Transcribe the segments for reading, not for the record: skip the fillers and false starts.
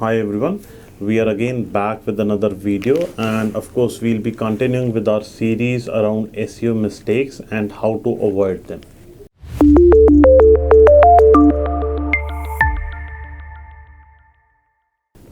Hi everyone, we are again back with another video, and of course we'll be continuing with our series around SEO mistakes and how to avoid them.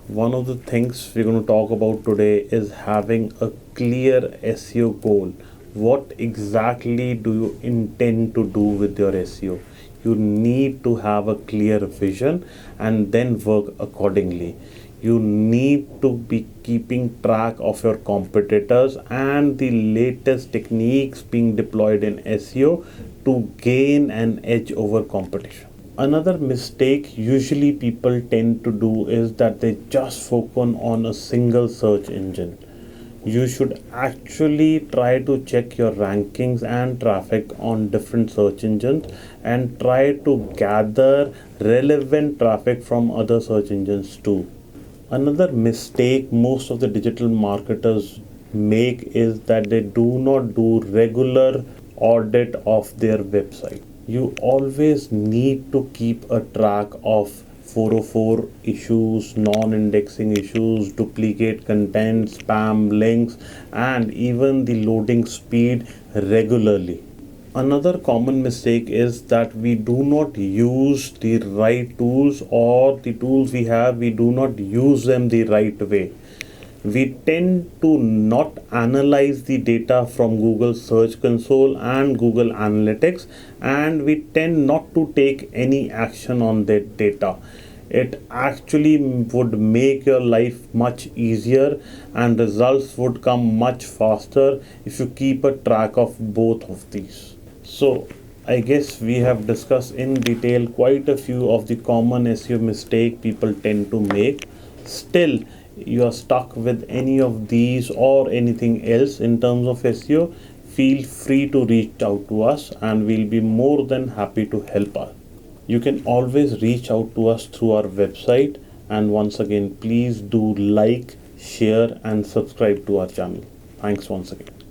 One of the things we're going to talk about today is having a clear SEO goal. What exactly do you intend to do with your SEO? You need to have a clear vision and then work accordingly. You need to be keeping track of your competitors and the latest techniques being deployed in SEO to gain an edge over competition. Another mistake usually people tend to do is that they just focus on a single search engine. You should actually try to check your rankings and traffic on different search engines and try to gather relevant traffic from other search engines too. Another mistake most of the digital marketers make is that they do not do regular audit of their website. You always need to keep a track of 404 issues, non-indexing issues, duplicate content, spam links, and even the loading speed regularly. Another common mistake is that we do not use the right tools, or the tools we have, we do not use them the right way. We tend to not analyze the data from Google Search Console and Google Analytics, and we tend not to take any action on that data. It actually would make your life much easier and results would come much faster if you keep a track of both of these. So I guess we have discussed in detail quite a few of the common SEO mistake people tend to make. Still, you are stuck with any of these or anything else in terms of SEO, feel free to reach out to us and we'll be more than happy to help us. You can always reach out to us through our website, and once again, please do like, share and subscribe to our channel. Thanks once again.